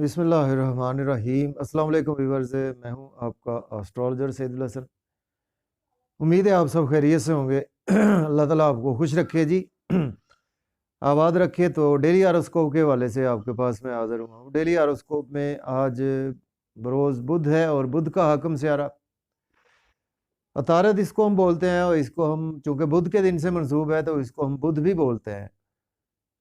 बिस्मिल्लाहिर्रहमानिर्रहीम। अस्सलाम वालेकुम व्यूअर्स, मैं हूं आपका एस्ट्रोलॉजर सैदुल हसन। उम्मीद है आप सब खैरियत से होंगे। अल्लाह ताला आपको खुश रखे जी, आबाद रखे। तो डेली हॉरोस्कोप के हवाले से आपके पास मैं हाज़िर हुआ हूँ। डेली हॉरोस्कोप में आज बरोज़ बुध है और बुध का हाकम स्यारा अतारद इसको हम बोलते हैं, और इसको हम चूँकि बुध के दिन से मंसूब है तो इसको हम बुध भी बोलते हैं,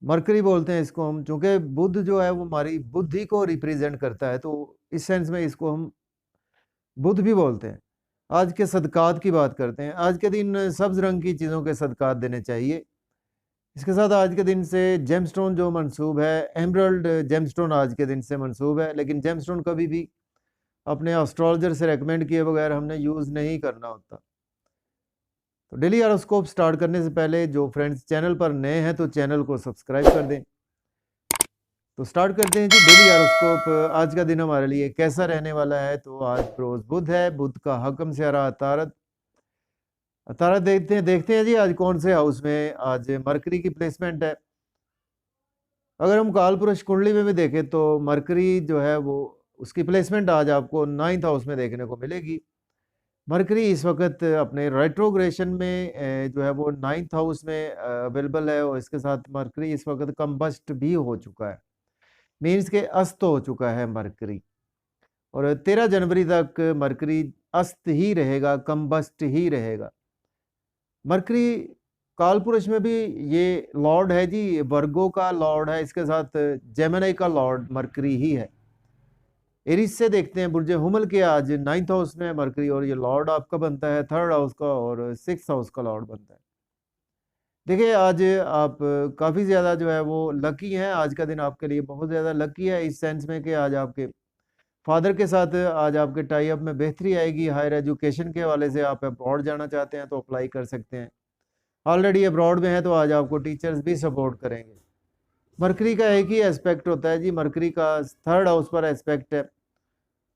मरकरी बोलते हैं इसको हम, चूँकि बुध जो है वो हमारी बुद्धि को रिप्रेजेंट करता है, तो इस सेंस में इसको हम बुध भी बोलते हैं। आज के सदकात की बात करते हैं। आज के दिन सब्ज़ रंग की चीज़ों के सदकात देने चाहिए। इसके साथ आज के दिन से जेमस्टोन जो मंसूब है, एमरल्ड जेमस्टोन आज के दिन से मंसूब है, लेकिन जेमस्टोन कभी भी अपने एस्ट्रोलॉजर से रेकमेंड किए बगैर हमने यूज़ नहीं करना होता। तो डेली हॉरोस्कोप स्टार्ट करने से पहले जो फ्रेंड्स चैनल पर नए हैं तो चैनल को सब्सक्राइब कर दें। तो स्टार्ट करते हैं जी डेली हॉरोस्कोप। आज का दिन हमारे लिए कैसा रहने वाला है? तो आज रोज़ बुध है, बुध का हकम स्यारा अतारद। अतारद देखते हैं जी आज कौन से हाउस में आज मरकरी की प्लेसमेंट है। अगर हम काल पुरुष कुंडली में भी देखें तो मरकरी जो है वो उसकी प्लेसमेंट आज आपको 9th हाउस में देखने को मिलेगी। मरकरी इस वक्त अपने रेट्रोग्रेशन में जो है वो 9th हाउस में अवेलेबल है, और इसके साथ मरकरी इस वक्त कंबस्ट भी हो चुका है, मीन्स के अस्त हो चुका है मरकरी। और 13 जनवरी तक मरकरी अस्त ही रहेगा, कंबस्ट ही रहेगा। मरकरी कालपुरुष में भी ये लॉर्ड है जी, वर्गो का लॉर्ड है, इसके साथ जेमिनी का लॉर्ड मरकरी ही है। एरिस से देखते हैं बुर्ज हुमल के आज 9th हाउस में मरकरी, और ये लॉर्ड आपका बनता है 3rd हाउस का और 6th हाउस का लॉर्ड बनता है। देखिए आज आप काफ़ी ज़्यादा जो है वो लकी हैं। आज का दिन आपके लिए बहुत ज़्यादा लकी है इस सेंस में कि आज आपके फादर के साथ आज आपके टाई अप में बेहतरी आएगी। हायर एजुकेशन के हवाले से आप अब्रॉड जाना चाहते हैं तो अप्लाई कर सकते हैं। ऑलरेडी अब्रॉड में है तो आज आपको टीचर्स भी सपोर्ट करेंगे। मरकरी का एक ही एस्पेक्ट होता है जी, मरकरी का 3rd हाउस पर एस्पेक्ट है।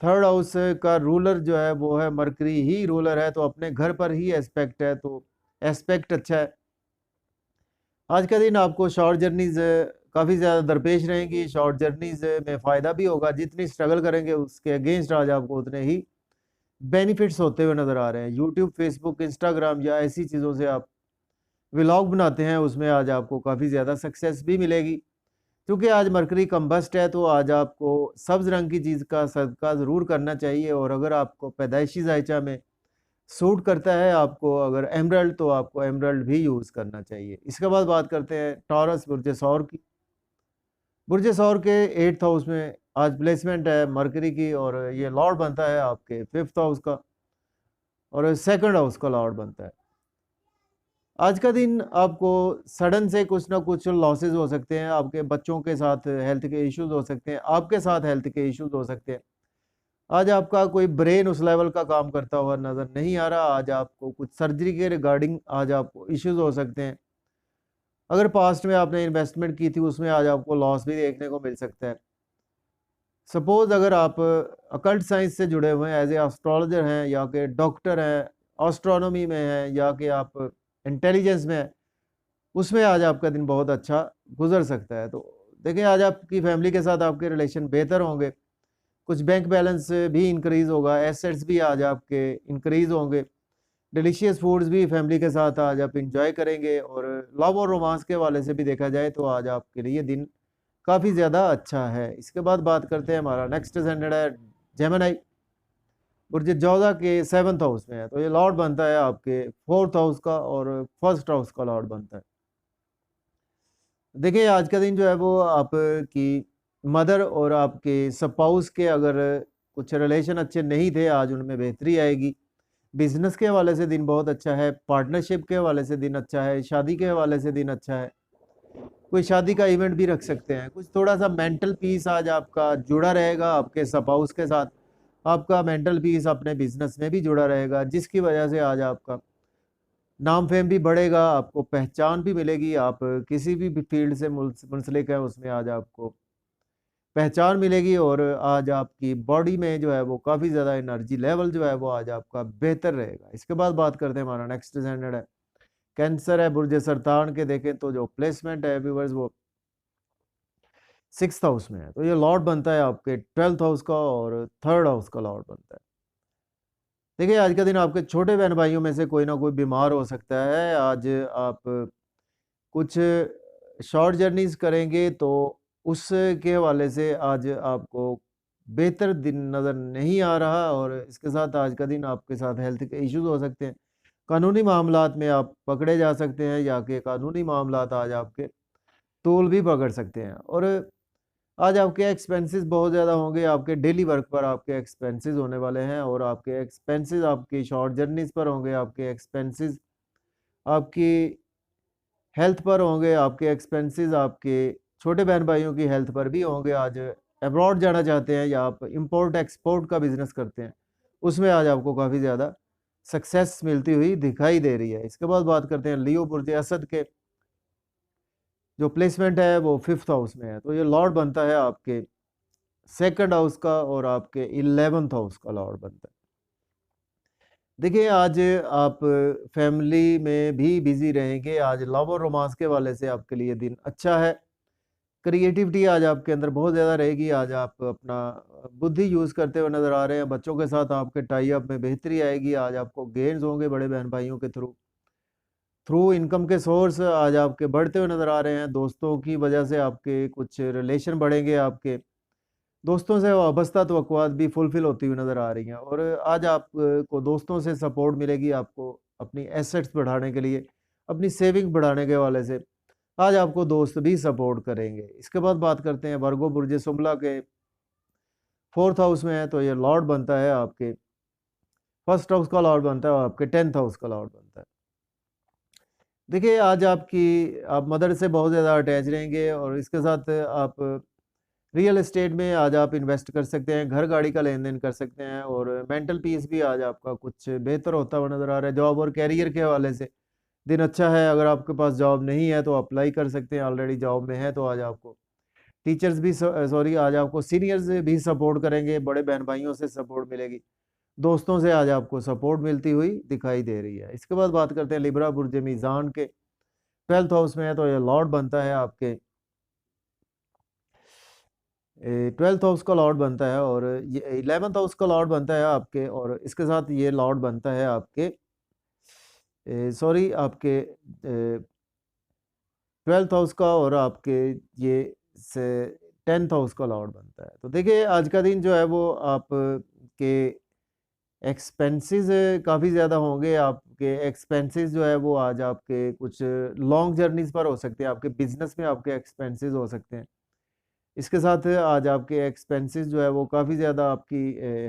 3rd हाउस का रूलर जो है वो है मरकरी ही रूलर है, तो अपने घर पर ही एस्पेक्ट है, तो एस्पेक्ट अच्छा है। आज का दिन आपको शॉर्ट जर्नीज़ काफ़ी ज़्यादा दरपेश रहेंगी। शॉर्ट जर्नीज़ में फ़ायदा भी होगा, जितनी स्ट्रगल करेंगे उसके अगेंस्ट आज आपको उतने ही बेनिफिट्स होते हुए नज़र आ रहे हैं। यूट्यूब, फेसबुक, इंस्टाग्राम या ऐसी चीज़ों से आप व्लॉग बनाते हैं, उसमें आज आपको काफ़ी ज़्यादा सक्सेस भी मिलेगी। क्योंकि आज मरकरी कंबस्ट है तो आज आपको सब्ज़ रंग की चीज़ का सदका ज़रूर करना चाहिए, और अगर आपको पैदाइशी जायचा में सूट करता है, आपको अगर एमरल्ड, तो आपको एमरल्ड भी यूज़ करना चाहिए। इसके बाद बात करते हैं टॉरस बुर्ज सौर की। बुर्ज सौर के 8th हाउस में आज प्लेसमेंट है मरकरी की, और ये लॉर्ड बनता है आपके 5th हाउस का, और 2nd हाउस का लॉर्ड बनता है। आज का दिन आपको सडन से कुछ ना कुछ लॉसेस हो सकते हैं, आपके बच्चों के साथ हेल्थ के इश्यूज हो सकते हैं, आपके साथ हेल्थ के इश्यूज हो सकते हैं। आज आपका कोई ब्रेन उस लेवल का काम करता हुआ नज़र नहीं आ रहा। आज आपको कुछ सर्जरी के रिगार्डिंग आज आपको इश्यूज हो सकते हैं। अगर पास्ट में आपने इन्वेस्टमेंट की थी उसमें आज आपको लॉस भी देखने को मिल सकता है। सपोज अगर आप अकल्ट साइंस से जुड़े हुए हैं, एज ए एस्ट्रोलॉजर हैं, या कि डॉक्टर हैं, एस्ट्रोनॉमी में हैं, या कि आप इंटेलिजेंस में हैं, उसमें आज आपका दिन बहुत अच्छा गुजर सकता है। तो देखिए आज आपकी फैमिली के साथ आपके रिलेशन बेहतर होंगे, कुछ बैंक बैलेंस भी इंक्रीज़ होगा, एसेट्स भी आज आपके इंक्रीज़ होंगे, डिलीशियस फूड्स भी फैमिली के साथ आज आप इंजॉय करेंगे, और लव और रोमांस के हवाले से भी देखा जाए तो आज आपके लिए दिन काफ़ी ज़्यादा अच्छा है। इसके बाद बात करते हैं, हमारा नेक्स्ट ascendant है जेमिनी, बुर्ज जोधा के 7th हाउस में है, तो ये लॉर्ड बनता है आपके 4th हाउस का, और 1st हाउस का लॉर्ड बनता है। देखिए आज का दिन जो है वो आपकी मदर और आपके स्पाउस के अगर कुछ रिलेशन अच्छे नहीं थे, आज उनमें बेहतरी आएगी। बिजनेस के हवाले से दिन बहुत अच्छा है, पार्टनरशिप के हवाले से दिन अच्छा है, शादी के हवाले से दिन अच्छा है, कोई शादी का इवेंट भी रख सकते हैं। कुछ थोड़ा सा मेंटल पीस आज आपका जुड़ा रहेगा आपके स्पाउस के साथ, आपका मेंटल पीस अपने बिजनेस में भी जुड़ा रहेगा, जिसकी वजह से आज आपका नाम फेम भी बढ़ेगा, आपको पहचान भी मिलेगी। आप किसी भी फील्ड से मुंसलिक है उसमें आज आपको पहचान मिलेगी, और आज आपकी बॉडी में जो है वो काफ़ी ज़्यादा एनर्जी लेवल जो है वो आज आपका बेहतर रहेगा। इसके बाद बात करते हैं, हमारा नेक्स्ट स्टैंडर्ड है कैंसर है, बुर्ज सरतान के देखें तो जो प्लेसमेंट है व्यूवर्स वो 6th हाउस में है, तो ये लॉर्ड बनता है आपके 12th हाउस का और 3rd हाउस का लॉर्ड बनता है। देखिए आज का दिन आपके छोटे बहन भाइयों में से कोई ना कोई बीमार हो सकता है। आज आप कुछ शॉर्ट जर्नीज़ करेंगे तो उसके हवाले से आज आपको बेहतर दिन नज़र नहीं आ रहा और इसके साथ आज का दिन आपके साथ हेल्थ के इश्यूज़ हो सकते हैं। कानूनी मामलात में आप पकड़े जा सकते हैं या कि कानूनी मामलात आज आपके तूल भी पकड़ सकते हैं और आज आपके एक्सपेंसेस बहुत ज़्यादा होंगे, आपके डेली वर्क पर आपके एक्सपेंसेस होने वाले हैं और आपके एक्सपेंसेस आपकी शॉर्ट जर्नीज़ पर होंगे, आपके एक्सपेंसेस आपकी हेल्थ पर होंगे, आपके एक्सपेंसेस आपके छोटे बहन-भाइयों की हेल्थ पर भी होंगे। आज अब्रॉड जाना चाहते हैं या आप इम्पोर्ट एक्सपोर्ट का बिज़नेस करते हैं, उसमें आज आपको काफ़ी ज़्यादा सक्सेस मिलती हुई दिखाई दे रही है। इसके बाद बात करते हैं लियो बुर्ज असद के जो प्लेसमेंट है वो 5th हाउस में है, तो ये लॉर्ड बनता है आपके 2nd हाउस का और आपके 11th हाउस का लॉर्ड बनता है। देखिए, आज आप फैमिली में भी बिज़ी रहेंगे, आज लव और रोमांस के हवाले से आपके लिए दिन अच्छा है। क्रिएटिविटी आज आपके अंदर बहुत ज़्यादा रहेगी, आज आप अपना बुद्धि यूज़ करते हुए नज़र आ रहे हैं, बच्चों के साथ आपके टाई अप में बेहतरी आएगी, आज आपको गेन्स होंगे बड़े बहन-भाइयों के थ्रू। थ्रू इनकम के सोर्स आज आपके बढ़ते हुए नज़र आ रहे हैं, दोस्तों की वजह से आपके कुछ रिलेशन बढ़ेंगे आपके। दोस्तों से वाबस्ता तवक्कुआत भी फुलफ़िल होती हुई नज़र आ रही हैं और आज आप को दोस्तों से सपोर्ट मिलेगी आपको अपनी एसेट्स बढ़ाने के लिए, अपनी सेविंग बढ़ाने के हवाले से। आज आपको दोस्त भी सपोर्ट करेंगे। इसके बाद बात करते हैं वर्गो बुर्ज शुमला के 4th हाउस में है, तो ये लॉर्ड बनता है आपके 1st हाउस का लॉर्ड बनता है और आपके 10th हाउस का लॉर्ड बनता है। देखिए, आज आप मदर से बहुत ज़्यादा अटैच रहेंगे और इसके साथ आप रियल एस्टेट में आज आप इन्वेस्ट कर सकते हैं, घर गाड़ी का लेन-देन कर सकते हैं और मेंटल पीस भी आज आपका कुछ बेहतर होता हुआ नज़र आ रहा है। जॉब और करियर के हवाले से दिन अच्छा है, अगर आपके पास जॉब नहीं है तो अप्लाई कर सकते हैं, ऑलरेडी जॉब में है तो आज आपको टीचर्स भी सॉरी आज आपको सीनियर्स भी सपोर्ट करेंगे, बड़े बहन-भाइयों से सपोर्ट मिलेगी, दोस्तों से आज आपको सपोर्ट मिलती हुई दिखाई दे रही है। इसके बाद बात करते हैं लिब्रा बुर्ज मीज़ान के 12th हाउस में है, तो ये लॉर्ड बनता है आपके 12th हाउस का लॉर्ड बनता है और ये 11th हाउस का लॉर्ड बनता है आपके और इसके साथ ये लॉर्ड बनता है आपके सॉरी आपके 12th हाउस का और आपके ये से 10th हाउस का लॉर्ड बनता है। तो देखिए आज का दिन जो है वो आप के एक्सपेंसेस काफ़ी ज़्यादा होंगे, आपके एक्सपेंसेस जो है वो आज आपके कुछ लॉन्ग जर्नीज़ पर हो सकते हैं, आपके बिज़नेस में आपके एक्सपेंसेस हो सकते हैं। इसके साथ आज आपके एक्सपेंसेस जो है वो काफ़ी ज़्यादा आपकी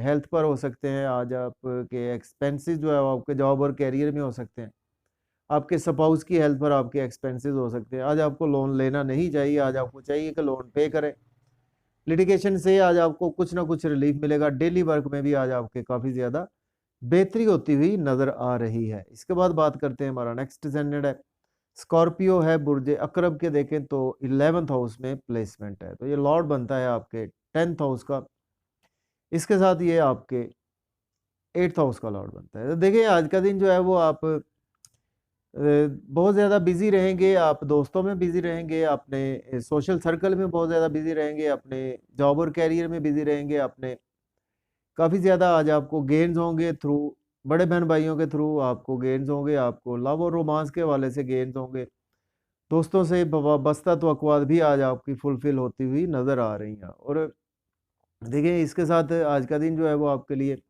हेल्थ पर हो सकते हैं, आज आपके एक्सपेंसेस जो है वो आपके जॉब और करियर में हो सकते हैं। आपके स्पाउस की हेल्थ पर आपके एक्सपेंसेस हो सकते हैं। आज आपको लोन लेना नहीं चाहिए, आज आपको चाहिए कि लोन पे करें। लिटिगेशन से आज आपको कुछ ना कुछ रिलीफ मिलेगा, डेली वर्क में भी आज आपके काफ़ी ज़्यादा बेहतरी होती हुई नज़र आ रही है। इसके बाद बात करते हैं हमारा नेक्स्ट ascendant है, स्कॉर्पियो है बुर्ज अकरब के देखें तो 11th हाउस में प्लेसमेंट है, तो ये लॉर्ड बनता है आपके 10th हाउस का। इसके साथ ये आपके 8th हाउस का लॉर्ड बनता है। तो देखिए आज का दिन जो है वो आप बहुत ज़्यादा बिज़ी रहेंगे, आप दोस्तों में बिज़ी रहेंगे, अपने सोशल सर्कल में बहुत ज़्यादा बिज़ी रहेंगे, अपने जॉब और करियर में बिज़ी रहेंगे, अपने काफ़ी ज़्यादा आज आपको गेन्स होंगे थ्रू बड़े बहन-भाइयों के थ्रू आपको गेन्स होंगे, आपको लव और रोमांस के हवाले से गेन्स होंगे। दोस्तों से वाबस्ता तवक्कुआत भी आज आपकी फुलफ़िल होती हुई नज़र आ रही हैं और देखिए इसके साथ आज का दिन जो है वो आपके लिए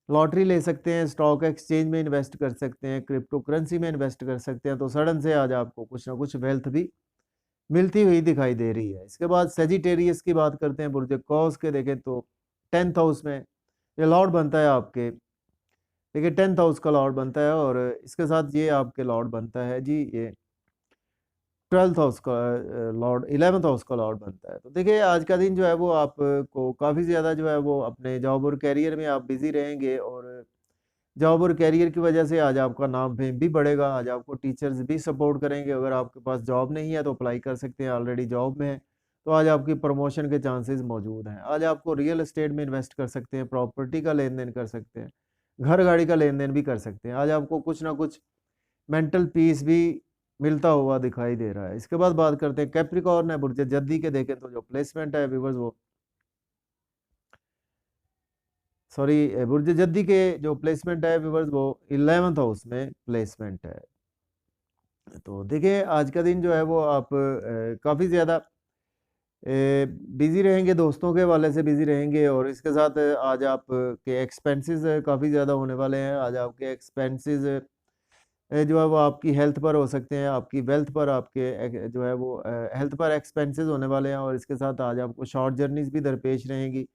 लॉटरी ले सकते हैं, स्टॉक एक्सचेंज में इन्वेस्ट कर सकते हैं, क्रिप्टो करेंसी में इन्वेस्ट कर सकते हैं, तो सडन से आज आपको कुछ ना कुछ वेल्थ भी मिलती हुई दिखाई दे रही है। इसके बाद सेजिटेरियस की बात करते हैं, बुर्ज कौस के देखें तो 10th हाउस में ये लॉर्ड बनता है आपके देखिए 10th हाउस का लॉर्ड बनता है और इसके साथ ये आपके लॉर्ड बनता है जी ये 12th हाउस का लॉर्ड 11th हाउस का लॉर्ड बनता है। तो देखिए आज का दिन जो है वो आपको काफ़ी ज़्यादा जो है वो अपने जॉब और करियर में आप बिज़ी रहेंगे और जॉब और करियर की वजह से आज आपका नाम फेम भी बढ़ेगा, आज आपको टीचर्स भी सपोर्ट करेंगे। अगर आपके पास जॉब नहीं है तो अप्लाई कर सकते हैं, ऑलरेडी जॉब में है, तो आज आपकी प्रमोशन के चांसेस मौजूद हैं। आज आपको रियल एस्टेट में इन्वेस्ट कर सकते हैं, प्रॉपर्टी का लेन-देन कर सकते हैं, घर गाड़ी का लेन-देन भी कर सकते हैं। आज आपको कुछ ना कुछ मेंटल पीस भी मिलता हुआ दिखाई दे रहा है। इसके बाद बात करते हैं कैप्रिकॉर्न है, बुर्ज जद्दी के देखें तो जो प्लेसमेंट है व्यूअर्स वो सॉरी बुर्ज जद्दी के जो प्लेसमेंट है व्यूअर्स वो 11th हाउस में प्लेसमेंट है। तो देखिए आज का दिन जो है वो आप काफ़ी ज़्यादा बिज़ी रहेंगे, दोस्तों के हवाले से बिज़ी रहेंगे और इसके साथ आज आप के एक्सपेंसेस काफ़ी ज़्यादा होने वाले हैं। आज आपके एक्सपेंसेस जो है वो आपकी हेल्थ पर हो सकते हैं, आपकी वेल्थ पर आपके जो है वो हेल्थ पर एक्सपेंसेस होने वाले हैं और इसके साथ आज आपको शॉर्ट जर्नीज़ भी दरपेश रहेंगी।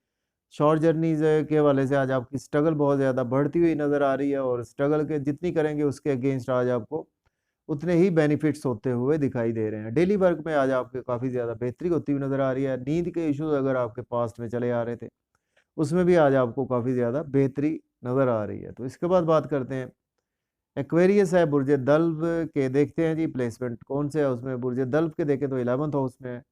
शॉर्ट जर्नीज़ के हवाले से आज आपकी स्ट्रगल बहुत ज़्यादा बढ़ती हुई नज़र आ रही है और स्ट्रगल के जितनी करेंगे उसके अगेंस्ट आज आपको उतने ही बेनिफिट्स होते हुए दिखाई दे रहे हैं। डेली वर्क में आज आपके काफ़ी ज़्यादा बेहतरी होती हुई नज़र आ रही है। नींद के इश्यूज़ अगर आपके पास्ट में चले आ रहे थे, उसमें भी आज आपको काफ़ी ज़्यादा बेहतरी नज़र आ रही है। तो इसके बाद बात करते हैं एक्वेरियस है, बुर्ज दल्व के देखते हैं जी प्लेसमेंट कौन से है उसमें। बुर्ज दल्व के देखें तो 11th हाउस में है।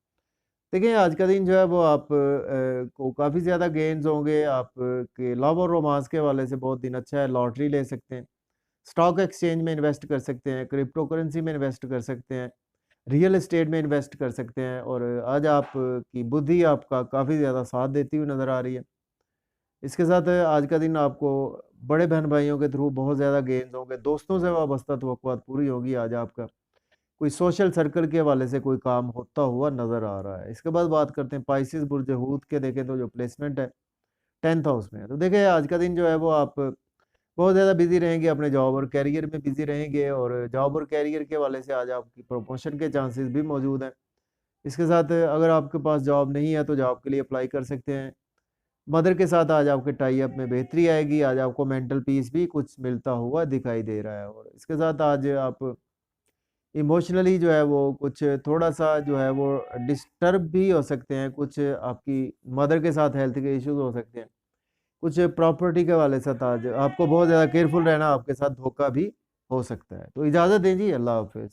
देखिए आज का दिन जो है वो आप को काफ़ी ज़्यादा गेन्स होंगे। आप के लव और रोमांस के हवाले से बहुत दिन अच्छा है। लॉटरी ले सकते हैं, स्टॉक एक्सचेंज में इन्वेस्ट कर सकते हैं, क्रिप्टो करेंसी में इन्वेस्ट कर सकते हैं, रियल एस्टेट में इन्वेस्ट कर सकते हैं और आज आप की बुद्धि आपका काफ़ी ज़्यादा साथ देती हुई नज़र आ रही है। इसके साथ आज का दिन आपको बड़े बहन-भाइयों के थ्रू बहुत ज़्यादा गेन्स होंगे, दोस्तों से वाबस्ता तवक्कुआत पूरी होगी। आज आपका कोई सोशल सर्कल के हवाले से कोई काम होता हुआ नज़र आ रहा है। इसके बाद बात करते हैं पाइसेस बुर्ज हूत के देखें तो जो प्लेसमेंट है 10th हाउस में है। तो देखिए आज का दिन जो है वो आप बहुत ज़्यादा बिज़ी रहेंगे, अपने जॉब और करियर में बिज़ी रहेंगे और जॉब और करियर के हवाले से आज आपकी प्रमोशन के चांसेस भी मौजूद हैं। इसके साथ अगर आपके पास जॉब नहीं है तो जॉब के लिए अप्लाई कर सकते हैं। मदर के साथ आज आपके टाई अप में बेहतरी आएगी, आज आपको मेंटल पीस भी कुछ मिलता हुआ दिखाई दे रहा है और इसके साथ आज आप इमोशनली जो है वो कुछ थोड़ा-सा जो है वो डिस्टर्ब भी हो सकते हैं, कुछ आपकी मदर के साथ हेल्थ के इश्यूज़ हो सकते हैं। कुछ प्रॉपर्टी के हवाले से आज आपको बहुत ज़्यादा केयरफुल रहना, आपके साथ धोखा भी हो सकता है। तो इजाज़त दीजिए, अल्लाह हाफ़िज़।